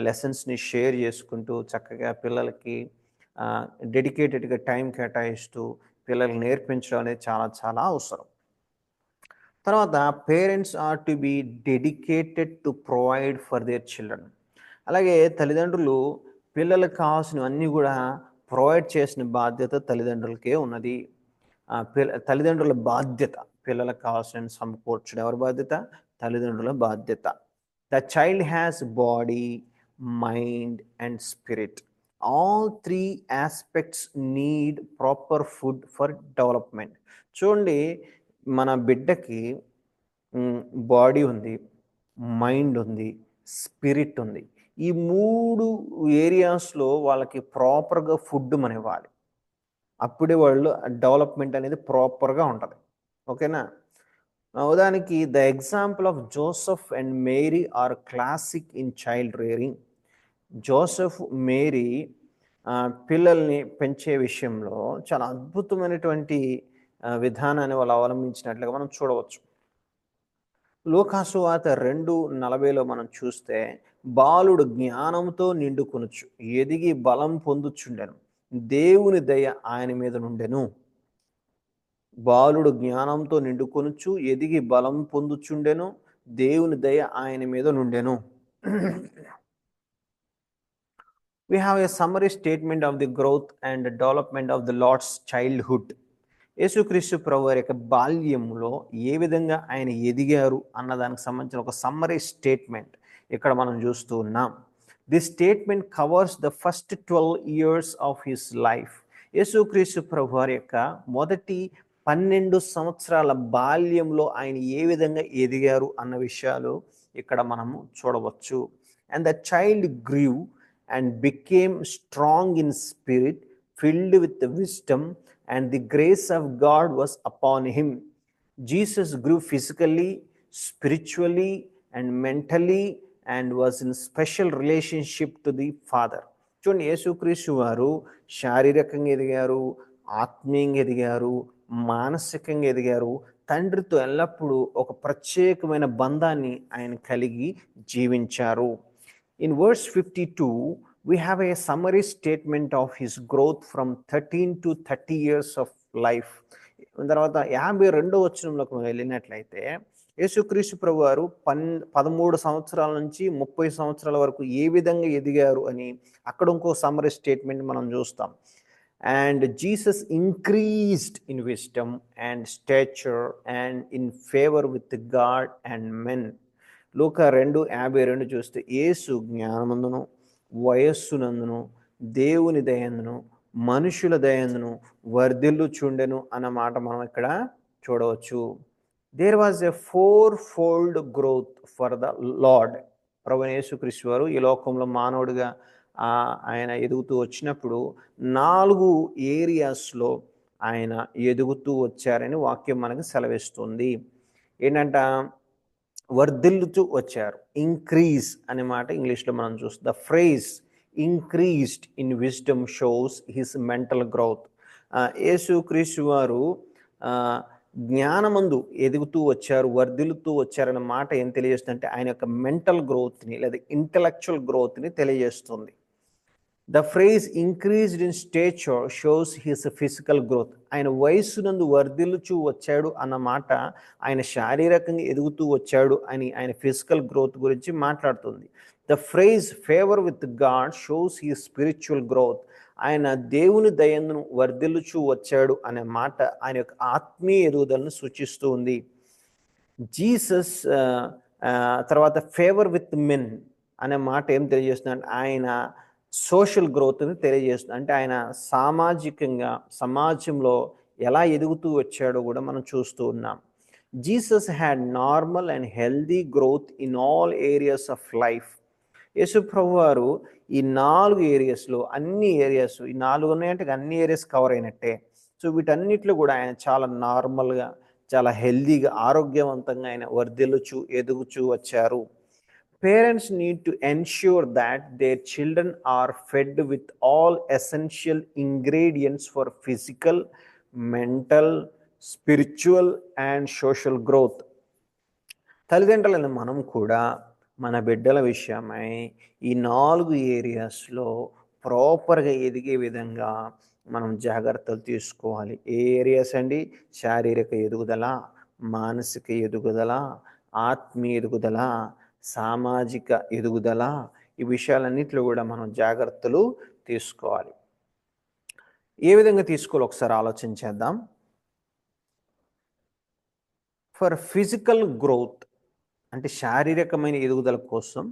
లెసన్స్ని షేర్ చేసుకుంటూ చక్కగా పిల్లలకి డెడికేటెడ్గా టైం కేటాయిస్తూ పిల్లలకి నేర్పించడం అనేది చాలా చాలా అవసరం. తర్వాత parents are to be dedicated to provide for their children. అలాగే తల్లిదండ్రులు పిల్లలకు కావాల్సినవన్నీ కూడా ప్రొవైడ్ చేసిన బాధ్యత తల్లిదండ్రులకే ఉన్నది. తల్లిదండ్రుల బాధ్యత పిల్లలకు కావాల్సిన సమకూర్చడం ఎవరి బాధ్యత? తల్లిదండ్రుల బాధ్యత. The child has body, mind and spirit. All 3 aspects need proper food for development. చూడండి, మన బిడ్డకి బాడీ ఉంది, మైండ్ ఉంది, స్పిరిట్ ఉంది. ఈ 3 ఏరియాస్లో వాళ్ళకి ప్రాపర్గా ఫుడ్ మనం ఇవ్వాలి. అప్పుడే వాళ్ళు డెవలప్మెంట్ అనేది ప్రాపర్గా ఉంటుంది. ఓకేనా? ఉదాహరణకి the example of Joseph and Mary are classic in child rearing. Joseph, Mary పిల్లల్ని పెంచే విషయంలో చాలా అద్భుతమైనటువంటి విధానాన్ని వాళ్ళు అవలంబించినట్లుగా మనం చూడవచ్చు. లూకాసు వార్త 2:40 మనం చూస్తే, బాలుడు జ్ఞానంతో నిండుకొనుచు ఎదిగి బలం పొందుచుండెను, దేవుని దయ ఆయన మీద నుండెను. బాలుడు జ్ఞానంతో నిండుకొనుచు ఎదిగి బలం పొందుచుండెను, దేవుని దయ ఆయన మీద నుండెను. We have a summary statement of the growth and development of the Lord's childhood. యేసుక్రీస్తు ప్రభువారి యొక్క బాల్యంలో ఏ విధంగా ఆయన ఎదిగారు అన్నదానికి సంబంధించిన ఒక సమ్మరీ స్టేట్మెంట్ ఇక్కడ మనం చూస్తూ ఉన్నాం. This statement covers the first 12 years of his life. యేసుక్రీస్తు ప్రభువారి యొక్క మొదటి 12 సంవత్సరాల బాల్యంలో ఆయన ఏ విధంగా ఎదిగారు అన్న విషయాలు ఇక్కడ మనము చూడవచ్చు. And the child grieve and became strong in spirit, filled with the wisdom, and the grace of God was upon him. Jesus grew physically, spiritually, and mentally, and was in special relationship to the Father. చూడండి, యేసుక్రీస్తు వారు శారీరకంగా ఎదిగారు, ఆత్మీయంగా ఎదిగారు, మానసికంగా ఎదిగారు. తండ్రితో ఎల్లప్పుడూ ఒక ప్రత్యేకమైన బంధాన్ని ఆయన కలిగి జీవించారు. In verse 52, we have a summary statement of his growth from 13 to 30 years of life. తర్వాత 52వ వచనంలోకి మనం వెళ్ళినట్లయితే, యేసుక్రీస్తు ప్రభువారు 13 సంవత్సరాల నుంచి 30 సంవత్సరాల వరకు ఏ విధంగా ఎదిగారు అని అక్కడ ఇంకో సమ్మరీ స్టేట్మెంట్ మనం చూస్తాం. And Jesus increased in wisdom and stature and in favor with God and men. లూకా 2:52 చూస్తే, యేసు జ్ఞానమందును, వయస్సునందును, దేవుని దయందును, మనుషుల దయందును వర్ధిల్లుచుండెను అన్న మాట మనం ఇక్కడ చూడవచ్చు. There was a 4-fold growth for the Lord. ప్రభువైన యేసుక్రీస్తు వారు ఈ లోకంలో మానవుడిగా ఆయన ఎదుగుతూ వచ్చినప్పుడు 4 ఏరియాస్లో ఆయన ఎదుగుతూ వచ్చారని వాక్యం మనకు సెలవిస్తుంది. ఏంటంట? వర్ధిల్లుతూ వచ్చారు. ఇంక్రీజ్ అనే మాట ఇంగ్లీష్లో మనం చూస్తాం. The phrase increased in wisdom shows his mental growth. యేసుక్రీస్తు వారు జ్ఞానమందు ఎదుగుతూ వచ్చారు, వర్ధిల్లుతూ వచ్చారన్న మాట ఏం తెలియజేస్తుందంటే ఆయన యొక్క మెంటల్ గ్రోత్ని లేదా ఇంటలెక్చువల్ గ్రోత్ని తెలియజేస్తుంది. The phrase increased in stature shows his physical growth. ఆయన వయస్సునందు వర్ధిల్లుచూ వచ్చాడు అన్న మాట ఆయన శారీరకంగా ఎదుగుతూ వచ్చాడు అని ఆయన ఫిజికల్ గ్రోత్ గురించి మాట్లాడుతుంది. The phrase favour with God shows his spiritual growth. ఆయన దేవుని దయను వర్ధిల్లుచూ వచ్చాడు అనే మాట ఆయన యొక్క ఆత్మీయ ఎదుగుదలను సూచిస్తూ ఉంది. జీసస్ తర్వాత ఫేవర్ విత్ మెన్ అనే మాట ఏం తెలియజేస్తుంది? ఆయన సోషల్ గ్రోత్ని తెలియజేస్తుంది. అంటే ఆయన సామాజికంగా సమాజంలో ఎలా ఎదుగుతూ వచ్చాడో కూడా మనం చూస్తూ ఉన్నాం. Jesus had normal and healthy growth in all areas of life. యేసు ప్రభు వారు ఈ 4 ఏరియాస్లో అన్ని ఏరియాస్, ఈ 4 ఉన్నాయంటే అన్ని ఏరియాస్ కవర్ అయినట్టే. సో వీటన్నిటిలో కూడా ఆయన చాలా నార్మల్గా, చాలా హెల్దీగా, ఆరోగ్యవంతంగా ఆయన వర్ధిల్లుచు ఎదుగుచూ వచ్చారు. Parents need to ensure that their children are fed with all essential ingredients for physical, mental, spiritual and social growth. తల్లిదండ్రులైన మనం కూడా మన బిడ్డల విషయమై ఈ 4 ఏరియాస్లో ప్రాపర్గా ఎదిగే విధంగా మనం జాగ్రత్తలు తీసుకోవాలి. ఏ ఏరియాస్ అండి? శారీరక ఎదుగుదల, మానసిక ఎదుగుదల, ఆత్మీయ ఎదుగుదల, సామాజిక ఎదుగుదల, ఈ విషయాలన్నింటిలో కూడా మనం జాగ్రత్తలు తీసుకోవాలి. ఏ విధంగా తీసుకోవాలి ఒకసారి ఆలోచించేద్దాం. ఫర్ ఫిజికల్ గ్రోత్ అంటే శారీరకమైన ఎదుగుదల కోసం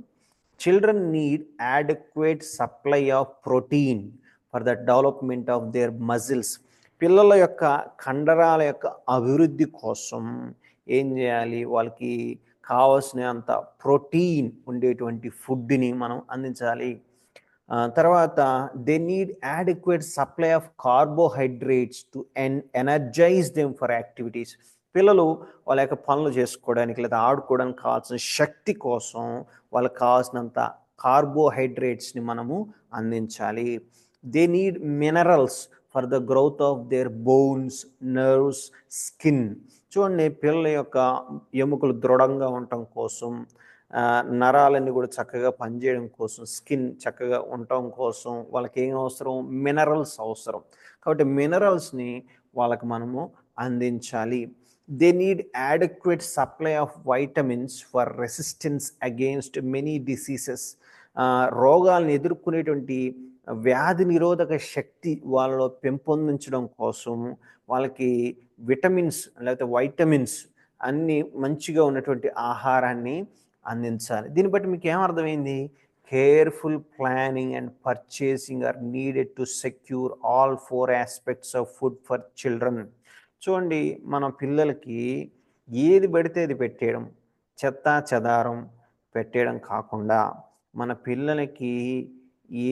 children need adequate supply of protein for the development of their muscles. పిల్లల యొక్క కండరాల యొక్క అభివృద్ధి కోసం ఏం చేయాలి? వాళ్ళకి కావాల్సినంత ప్రోటీన్ ఉండేటువంటి ఫుడ్ని మనం అందించాలి. తర్వాత they need adequate supply of carbohydrates to energize them for activities. పిల్లలు వాళ్ళ యొక్క పనులు చేసుకోవడానికి లేదా ఆడుకోవడానికి కావాల్సిన శక్తి కోసం వాళ్ళకి కావాల్సినంత కార్బోహైడ్రేట్స్ని మనము అందించాలి. They need minerals for the growth of their bones, nerves, skin. చూడండి, పిల్లల యొక్క ఎముకలు దృఢంగా ఉండటం కోసం, నరాలన్నీ కూడా చక్కగా పనిచేయడం కోసం, స్కిన్ చక్కగా ఉండటం కోసం వాళ్ళకి ఏం అవసరం? మినరల్స్ అవసరం. కాబట్టి మినరల్స్ని వాళ్ళకి మనము అందించాలి. They need adequate supply of vitamins for resistance against many diseases. రోగాలను ఎదుర్కొనేటువంటి వ్యాధి నిరోధక శక్తి వాళ్ళలో పెంపొందించడం కోసం వాళ్ళకి విటమిన్స్ లేకపోతే వైటమిన్స్ అన్నీ మంచిగా ఉన్నటువంటి ఆహారాన్ని అందించాలి. దీన్ని బట్టి మీకు ఏమర్థమైంది? Careful planning and purchasing are needed to secure all 4 aspects of food for children. చూడండి, మన పిల్లలకి ఏది పడితే అది పెట్టేయడం, చెత్తా చెదారం పెట్టేయడం కాకుండా మన పిల్లలకి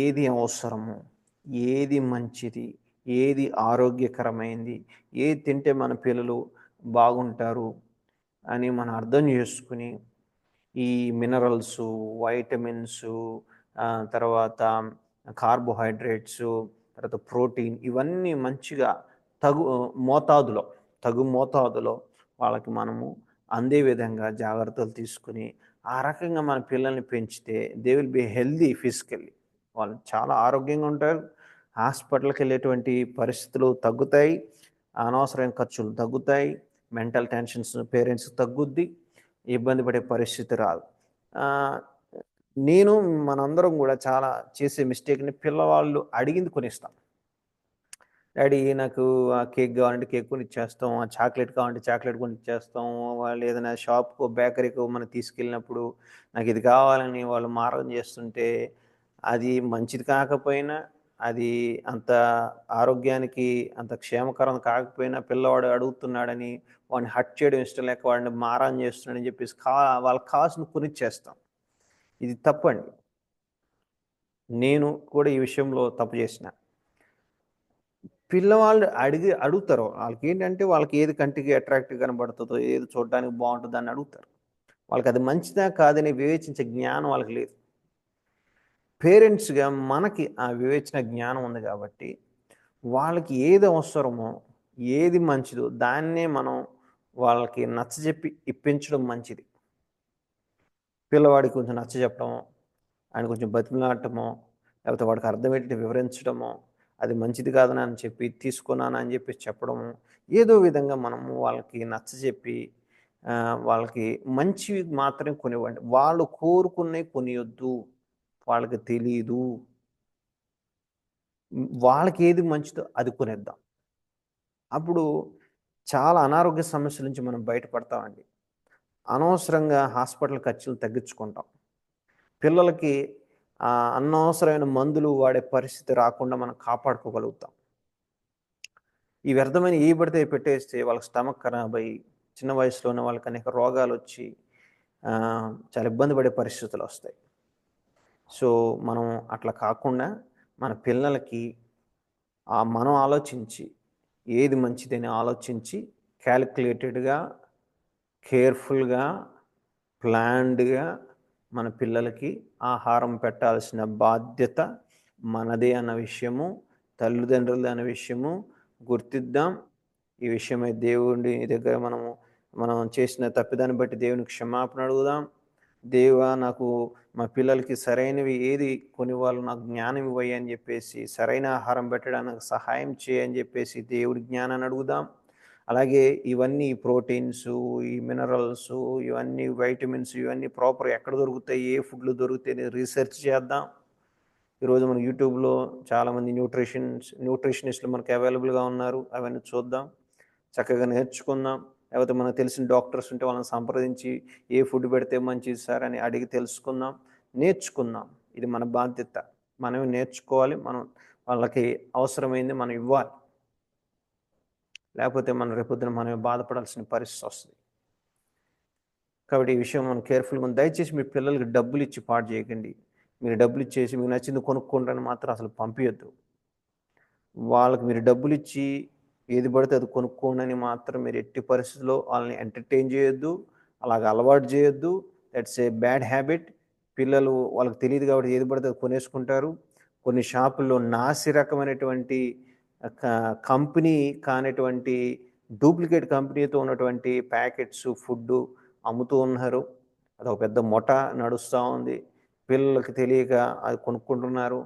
ఏది అవసరము, ఏది మంచిది, ఏది ఆరోగ్యకరమైంది, ఏది తింటే మన పిల్లలు బాగుంటారు అని మనం అర్థం చేసుకుని ఈ మినరల్స్, వైటమిన్స్, తర్వాత కార్బోహైడ్రేట్స్, తర్వాత ప్రోటీన్, ఇవన్నీ మంచిగా తగు మోతాదులో వాళ్ళకి మనము అందే విధంగా జాగ్రత్తలు తీసుకుని ఆ రకంగా మన పిల్లల్ని పెంచితే they will be healthy physically. వాళ్ళు చాలా ఆరోగ్యంగా ఉంటారు. హాస్పిటల్కి వెళ్ళేటువంటి పరిస్థితులు తగ్గుతాయి, అనవసరమైన ఖర్చులు తగ్గుతాయి, మెంటల్ టెన్షన్స్ పేరెంట్స్కి తగ్గుద్ది, ఇబ్బంది పడే పరిస్థితి రాదు. నేను మనందరం కూడా చాలా చేసే మిస్టేక్ని పిల్లవాళ్ళు అడిగింది కొనిస్తాం. డాడీ నాకు ఆ కేక్ కావాలంటే కేక్ కొనిచ్చేస్తాం, ఆ చాక్లెట్ కావాలంటే చాక్లెట్ కొనిచ్చేస్తాం. వాళ్ళు ఏదైనా షాప్కో బేకరీకో మనం తీసుకెళ్ళినప్పుడు నాకు ఇది కావాలని వాళ్ళు మారం చేస్తుంటే అది మంచిది కాకపోయినా, అది అంత ఆరోగ్యానికి అంత క్షేమకరం కాకపోయినా పిల్లవాడు అడుగుతున్నాడని వాడిని హర్ట్ చేయడం ఇష్టం లేక వాడిని మారం చేస్తున్నాడని చెప్పేసి వాళ్ళకి కావాల్సిన కొనిచ్చేస్తాం. ఇది తప్పండి. నేను కూడా ఈ విషయంలో తప్పు చేసిన. పిల్లవాళ్ళు అడుగుతారు. వాళ్ళకి ఏంటంటే వాళ్ళకి ఏది కంటికి అట్రాక్టివ్ కనబడుతుందో, ఏది చూడడానికి బాగుంటుందో అని అడుగుతారు. వాళ్ళకి అది మంచిదా కాదని వివేచించే జ్ఞానం వాళ్ళకి లేదు. పేరెంట్స్గా మనకి ఆ వివేచన జ్ఞానం ఉంది కాబట్టి వాళ్ళకి ఏది అవసరమో, ఏది మంచిదో దాన్నే మనం వాళ్ళకి నచ్చజెప్పి ఇప్పించడం మంచిది. పిల్లవాడికి కొంచెం నచ్చజెప్పడమో, ఆయన కొంచెం బతిమలాడటమో, లేకపోతే వాడికి అర్థమయ్యేటట్టు వివరించడమో, అది మంచిది కాదని అని చెప్పి తీసుకున్నాను అని చెప్పి చెప్పడము, ఏదో విధంగా మనము వాళ్ళకి నచ్చజెప్పి వాళ్ళకి మంచివి మాత్రమే కొనివ్వండి. వాళ్ళు కోరుకున్నవి కొనియొద్దు. వాళ్ళకి తెలీదు. వాళ్ళకి ఏది మంచిదో అది కొనిద్దాం. అప్పుడు చాలా అనారోగ్య సమస్యల నుంచి మనం బయటపడతామండి. అనవసరంగా హాస్పిటల్ ఖర్చులు తగ్గించుకుంటాం. పిల్లలకి అనవసరమైన మందులు వాడే పరిస్థితి రాకుండా మనం కాపాడుకోగలుగుతాం. ఈ వ్యర్థమైన ఏవి పడితే అవి పెట్టేస్తే వాళ్ళకి స్టమక్ ఖరాబ్ అయ్యి, చిన్న వయసులోనే వాళ్ళకి అనేక రోగాలొచ్చి చాలా ఇబ్బంది పడే పరిస్థితులొస్తాయి. సో, మనం అట్లా కాకుండా మన పిల్లలకి మనం ఆలోచించి, ఏది మంచిదని ఆలోచించి క్యాలిక్యులేటెడ్‌గా, కేర్‌ఫుల్‌గా, ప్లాన్డ్‌గా మన పిల్లలకి ఆహారం పెట్టాల్సిన బాధ్యత మనదే అన్న విషయము, తల్లిదండ్రులదే అన్న విషయము గుర్తిద్దాం. ఈ విషయమై దేవుడి దగ్గర మనం చేసిన తప్పిదాన్ని బట్టి దేవునికి క్షమాపణ అడుగుదాం. దేవా, నాకు మా పిల్లలకి సరైనవి ఏది కొనివ్వాలో నాకు జ్ఞానం ఇవ్వయ్యా అని చెప్పేసి, సరైన ఆహారం పెట్టడానికి సహాయం చేయని చెప్పేసి దేవుడి జ్ఞానాన్ని అడుగుదాం. అలాగే ఇవన్నీ ప్రోటీన్సు, ఈ మినరల్సు, ఇవన్నీ వైటమిన్స్ ఇవన్నీ ప్రాపర్ ఎక్కడ దొరుకుతాయి, ఏ ఫుడ్‌లో దొరుకుతాయి అనేది రీసెర్చ్ చేద్దాం. ఈరోజు మన యూట్యూబ్‌లో చాలామంది న్యూట్రిషనిస్టులు మనకు అవైలబుల్‌గా ఉన్నారు. అవన్నీ చూద్దాం. చక్కగా నేర్చుకుందాం. లేకపోతే మనకు తెలిసిన డాక్టర్స్ ఉంటే వాళ్ళని సంప్రదించి ఏ ఫుడ్ పెడితే మంచిది సార్ అని అడిగి తెలుసుకుందాం. నేర్చుకుందాం. ఇది మన బాధ్యత. మనమే నేర్చుకోవాలి. మనం వాళ్ళకి అవసరమైంది మనం ఇవ్వాలి. లేకపోతే మనం రేపొద్దున మనమే బాధపడాల్సిన పరిస్థితి వస్తది. కాబట్టి ఈ విషయం మనం కేర్‌ఫుల్‌గా దయచేసి మీ పిల్లలకి డబ్బులిచ్చి పాడు చేయకండి. మీరు డబ్బులిచ్చేసి మీకు నచ్చింది కొనుక్కోండి మాత్రం అసలు పంపియొద్దు. వాళ్ళకి మీరు డబ్బులిచ్చి ఏది పడితే అది కొనుక్కోండి అని మాత్రం మీరు ఎట్టి పరిస్థితిలో వాళ్ళని ఎంటర్‌టైన్ చేయొద్దు. అలాగ అలవాటు చేయొద్దు. That's a bad habit. పిల్లలు వాళ్ళకి తెలీదు కాబట్టి ఏది పడితే అది కొనేసుకుంటారు. కొన్ని షాపుల్లో నాసి రకమైనటువంటి క కంపెనీ కానటువంటి డూప్లికేట్ కంపెనీతో ఉన్నటువంటి ప్యాకెట్సు, ఫుడ్డు అమ్ముతూ ఉన్నారు. అదొక పెద్ద ముఠ నడుస్తా ఉంది. పిల్లలకి తెలియక అది కొనుక్కుంటున్నారు.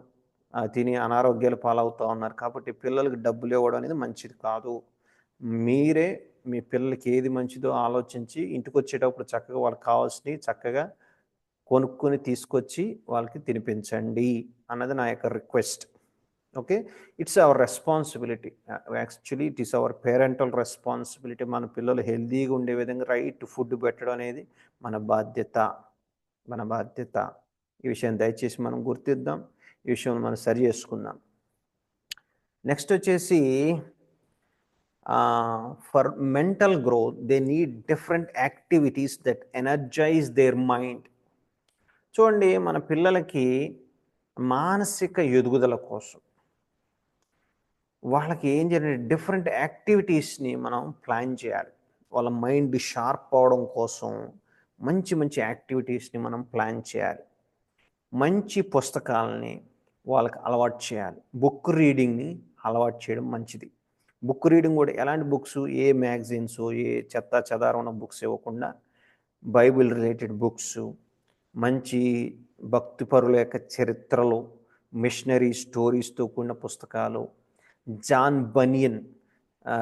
తిని అనారోగ్యాల పాలవుతా ఉన్నారు. కాబట్టి పిల్లలకి డబ్బులివ్వడం అనేది మంచిది కాదు. మీరే మీ పిల్లలకి ఏది మంచిదో ఆలోచించి ఇంటికొచ్చేటప్పుడు చక్కగా వాళ్ళకి కావాల్సినయి చక్కగా కొనుక్కొని తీసుకొచ్చి వాళ్ళకి తినిపించండి అన్నది నా యొక్క request. Okay. It's our responsibility. Actually it is our parental responsibility. మన పిల్లలు హెల్తీగా ఉండే విధంగా రైట్ ఫుడ్ పెట్టడం అనేది మన బాధ్యత. మన బాధ్యత. ఈ విషయం దయచేసి మనం గుర్తిద్దాం. ఈ విషయం మనం సరి చేసుకుందాం. నెక్స్ట్ వచ్చేసి for mental growth they need different activities that energize their mind. చూడండి, మన పిల్లలకి మానసిక ఎదుగుదల కోసం వాళ్ళకి ఏం చేయాలి, డిఫరెంట్ యాక్టివిటీస్ని మనం ప్లాన్ చేయాలి. వాళ్ళ మైండ్ షార్ప్ అవడం కోసం మంచి మంచి యాక్టివిటీస్ని మనం ప్లాన్ చేయాలి. మంచి పుస్తకాలని వాళ్ళకి అలవాటు చేయాలి. బుక్ రీడింగ్‌ని అలవాటు చేయడం మంచిది. బుక్ రీడింగ్ కూడా ఎలాంటి బుక్స్, ఏ మ్యాగజైన్సో, ఏ చెత్తా చెదారం ఉన్న బుక్స్ ఇవ్వకుండా బైబిల్ రిలేటెడ్ బుక్స్, మంచి భక్తిపరుల యొక్క చరిత్రలు, మిషనరీ స్టోరీస్‌తో కూడిన పుస్తకాలు, జాన్ బనియన్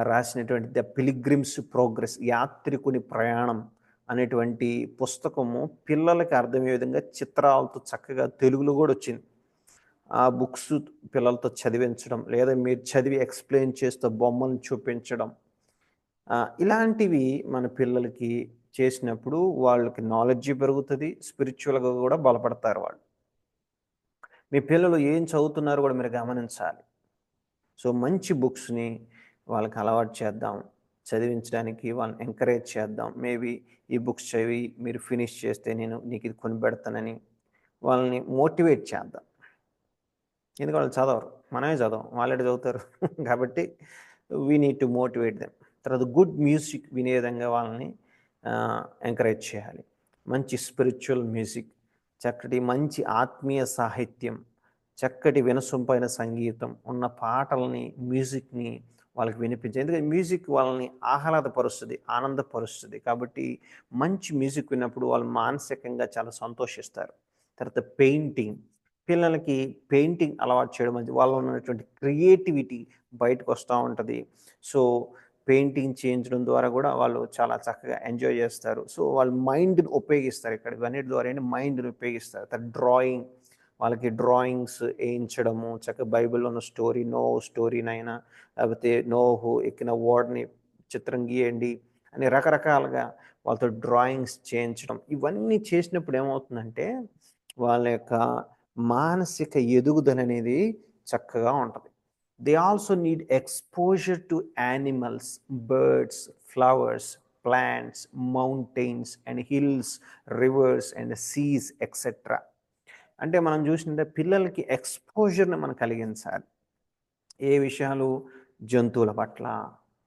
రాసినటువంటి 'ద పిల్గ్రిమ్స్ ప్రోగ్రెస్' యాత్రికుని ప్రయాణం అనేటువంటి పుస్తకము పిల్లలకి అర్థమయ్యే విధంగా చిత్రాలతో చక్కగా తెలుగులో కూడా వచ్చింది. ఆ బుక్స్ పిల్లలతో చదివించడం, లేదా మీరు చదివి ఎక్స్‌ప్లెయిన్ చేస్తూ బొమ్మలను చూపించడం, ఇలాంటివి మన పిల్లలకి చేసినప్పుడు వాళ్ళకి నాలెడ్జి పెరుగుతుంది. స్పిరిచ్యువల్‌గా కూడా బలపడతారు వాళ్ళు. మీ పిల్లలు ఏం చదువుతున్నారో కూడా మీరు గమనించాలి. సో, మంచి బుక్స్‌ని వాళ్ళకి అలవాటు చేద్దాం. చదివించడానికి వాళ్ళని ఎంకరేజ్ చేద్దాం. మేబీ ఈ బుక్స్ చదివి మీరు ఫినిష్ చేస్తే నేను నీకు ఇది కొనిపెడతానని వాళ్ళని మోటివేట్ చేద్దాం. ఎందుకంటే వాళ్ళు చదవరు. మనమే చదవం. వాళ్ళెట చదువుతారు. కాబట్టి we need to motivate them. తర్వాత గుడ్ మ్యూజిక్ వినే విధంగా వాళ్ళని ఎంకరేజ్ చేయాలి. మంచి స్పిరిచ్యువల్ మ్యూజిక్, చక్కటి మంచి ఆత్మీయ సాహిత్యం, చక్కటి వినసొంపైన సంగీతం ఉన్న పాటలని, మ్యూజిక్‌ని వాళ్ళకి వినిపించాలి. ఎందుకంటే మ్యూజిక్ వాళ్ళని ఆహ్లాదపరుస్తుంది, ఆనందపరుస్తుంది. కాబట్టి మంచి మ్యూజిక్ విన్నప్పుడు వాళ్ళు మానసికంగా చాలా సంతోషిస్తారు. తర్వాత పెయింటింగ్. పిల్లలకి పెయింటింగ్ అలవాటు చేయడం మంచిది. వాళ్ళలో ఉన్నటువంటి క్రియేటివిటీ బయటకు వస్తూ ఉంటుంది. సో, పెయింటింగ్ చేయించడం ద్వారా కూడా వాళ్ళు చాలా చక్కగా ఎంజాయ్ చేస్తారు. సో, వాళ్ళు మైండ్‌ని ఉపయోగిస్తారు ఇక్కడ. ఇవన్నిటి ద్వారా ఏంటి మైండ్‌ని ఉపయోగిస్తారు. డ్రాయింగ్ వాళ్ళకి డ్రాయింగ్స్ ఏయించడము, చక్కగా బైబిల్‌లో ఉన్న స్టోరీ, నోహు స్టోరీనైనా లేకపోతే నోహు ఎక్కిన ఓడని చిత్రం గీయండి అని రకరకాలుగా వాళ్ళతో డ్రాయింగ్స్ చేయించడం. ఇవన్నీ చేసినప్పుడు ఏమవుతుందంటే వాళ్ళ యొక్క మానసిక ఎదుగుదల అనేది చక్కగా ఉంటది. They also need exposure to animals, birds, flowers, plants, mountains and hills, rivers and seas etcetera. అంటే మనం చూసింటే పిల్లలకి ఎక్స్‌పోజర్‌ని మనం కలిగించాలి. ఏ విషయాలు? జంతువుల పట్ల,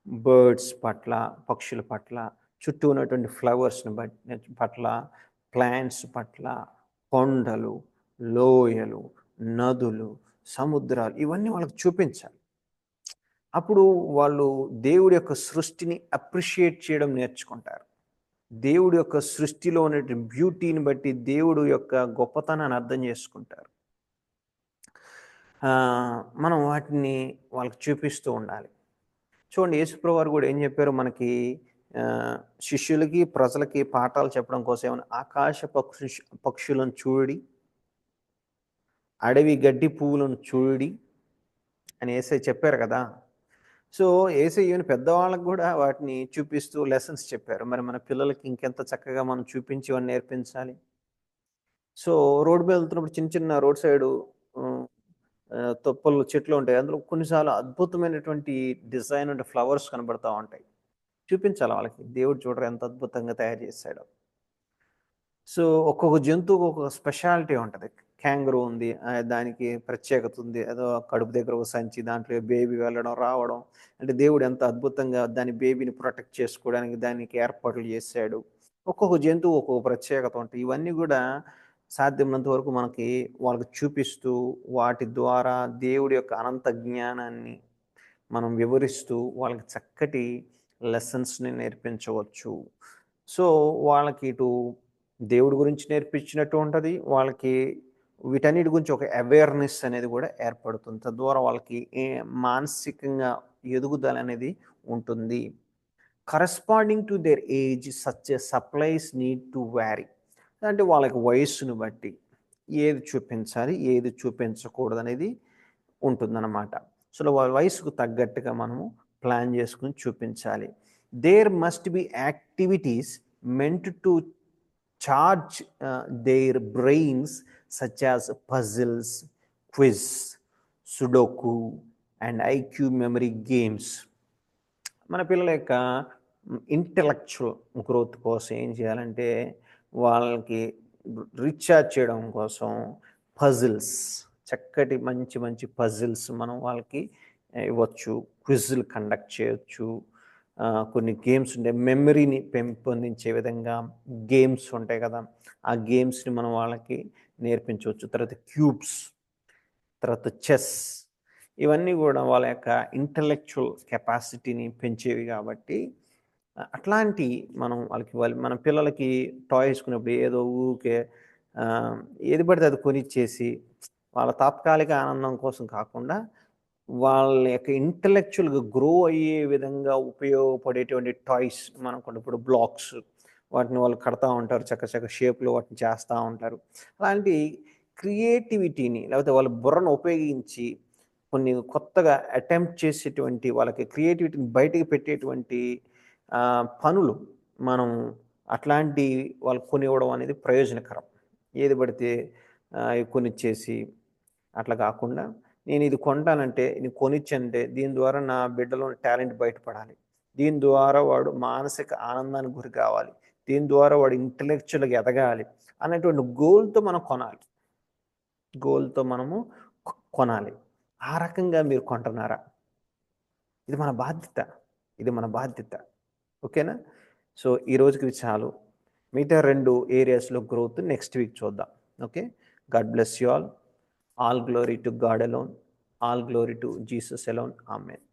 బర్డ్స్ పట్ల, పక్షుల పట్ల, చుట్టూ ఉన్నటువంటి ఫ్లవర్స్‌ని పట్ల, ప్లాంట్స్ పట్ల, కొండలు, లోయలు, నదులు, సముద్రాలు ఇవన్నీ వాళ్ళకి చూపించాలి. అప్పుడు వాళ్ళు దేవుడి యొక్క సృష్టిని అప్రిషియేట్ చేయడం నేర్చుకుంటారు. దేవుడి యొక్క సృష్టిలో ఉన్నటువంటి బ్యూటీని బట్టి దేవుడు యొక్క గొప్పతనాన్ని అర్థం చేసుకుంటారు. మనం వాటిని వాళ్ళకి చూపిస్తూ ఉండాలి. చూడండి యేసుప్రభు వారు కూడా ఏం చెప్పారు మనకి శిష్యులకి, ప్రజలకి పాఠాలు చెప్పడం కోసం ఏమన్నా ఆకాశ పక్షులను చూడి, అడవి గడ్డి పువ్వులను చూడి అని యేసయ్య చెప్పారు కదా! సో, యేసయ్య ఈవెన్ పెద్దవాళ్ళకి కూడా వాటిని చూపిస్తూ లెసన్స్ చెప్పారు. మరి మన పిల్లలకి ఇంకెంత చక్కగా మనం చూపించి వాడిని నేర్పించాలి. సో, రోడ్డు మీద వెళ్తున్నప్పుడు చిన్న చిన్న రోడ్ సైడు హ్మ్, తొప్పలు చెట్లు ఉంటాయి. అందులో కొన్నిసార్లు అద్భుతమైనటువంటి డిజైన్ ఉండే ఫ్లవర్స్ కనబడతా ఉంటాయి. చూపించాలి వాళ్ళకి. దేవుడు చూడరా ఎంత అద్భుతంగా తయారు చేశాడో. సో, ఒక్కొక్క జంతువుకి ఒక్కొక్క స్పెషాలిటీ ఉంటది. క్యాంగరూ ఉంది. దానికి ప్రత్యేకత ఉంది. ఏదో కడుపు దగ్గర ఒక సంచి, దాంట్లో బేబీ వెళ్ళడం, రావడం. అంటే దేవుడు ఎంత అద్భుతంగా దాని బేబీని ప్రొటెక్ట్ చేసుకోవడానికి దానికి ఏర్పాట్లు చేశాడు. ఒక్కొక్క జంతువు ఒక్కొక్క ప్రత్యేకత ఉంటాయి. ఇవన్నీ గూడా సాధ్యమైనంత వరకు మనకి వాళ్ళకి చూపిస్తూ, వాటి ద్వారా దేవుడి యొక్క అనంత జ్ఞానాన్ని మనం వివరిస్తూ వాళ్ళకి చక్కటి లెసన్స్‌ని నేర్పించవచ్చు. సో, వాళ్ళకి ఇటు దేవుడి గురించి నేర్పించినట్టు ఉంటది. వాళ్ళకి వీటన్నిటి గురించి ఒక అవేర్‌నెస్ అనేది గూడా ఏర్పడుతుంది. తద్వారా వాళ్ళకి మానసికంగా ఎదుగుదల అనేది ఉంటుంది. Corresponding to their age such a supplies need to vary. అంటే వాళ్ళకి వయస్సును బట్టి ఏది చూపించాలి, ఏది చూపించకూడదనేది ఉంటుందన్నమాట. సో, వాళ్ళ వయసుకు తగ్గట్టుగా మనము ప్లాన్ చేసుకొని చూపించాలి. There must be activities meant to charge their brains such as puzzles, quiz, sudoku and IQ memory games. మన పిల్లల యొక్క ఇంటలెక్చువల్ గ్రోత్ కోసం ఏం చేయాలంటే వాళ్ళకి రీఛార్జ్ చేయడం కోసం పజిల్స్, చక్కటి మంచి మంచి పజిల్స్ మనం వాళ్ళకి ఇవ్వచ్చు. క్విజ్లు కండక్ట్ చేయొచ్చు. కొన్ని గేమ్స్ ఉంటాయి. మెమరీని పెంపొందించే విధంగా గేమ్స్ ఉంటాయి కదా! ఆ గేమ్స్‌ని మనం వాళ్ళకి నేర్పించవచ్చు. తర్వాత క్యూబ్స్, తర్వాత చెస్ ఇవన్నీ గూడా వాళ్ళ యొక్క ఇంటలెక్చువల్ కెపాసిటీని పెంచేవి గాబట్టి అట్లాంటి మనం వాళ్ళకి ఇవ్వాలి. మన పిల్లలకి టాయ్స్ కొన్నప్పుడు ఏదో ఊరికే ఆహ్, ఏది పడితే అది కొనిచ్చేసి వాళ్ళ తాత్కాలిక ఆనందం కోసం కాకుండా వాళ్ళ యొక్క ఇంటలెక్చువల్‌గా గ్రో అయ్యే విధంగా ఉపయోగపడేటువంటి టాయ్స్ మనం కొన్ని ఇప్పుడు బ్లాక్స్ వాటిని వాళ్ళు కడతా ఉంటారు. చక్క షేప్‌లో వాటిని చేస్తా ఉంటారు. అలాంటి క్రియేటివిటీని లేకపోతే వాళ్ళ బుర్రను ఉపయోగించి కొన్ని కొత్తగా అటెంప్ట్ చేసేటువంటి వాళ్ళకి క్రియేటివిటీని బయటికి పెట్టేటువంటి పనులు మనం అట్లాంటి వాళ్ళకి కొనివ్వడం అనేది ప్రయోజనకరం. ఏది పడితే కొనిచ్చేసి అట్లా కాకుండా నేను ఇది కొంటానంటే, ఇది కొనిచ్చంటే దీని ద్వారా నా బిడ్డలోని టాలెంట్ బయటపడాలి. దీని ద్వారా వాడు మానసిక ఆనందానికి గురి కావాలి. దీని ద్వారా వాడు ఇంటలెక్చువల్‌గా ఎదగాలి అనేటువంటి గోల్‌తో మనం కొనాలి. గోల్‌తో మనము కొనాలి. ఆ రకంగా మీరు కొంటున్నారా? ఇది మన బాధ్యత. ఇది మన బాధ్యత. ఓకేనా? సో, ఈ రోజుకి ఇది చాలు. మిగతా 2 ఏరియాస్‌లో గ్రోత్ నెక్స్ట్ వీక్ చూద్దాం. Okay. God bless you all. All glory to God alone. All glory to Jesus alone. Amen.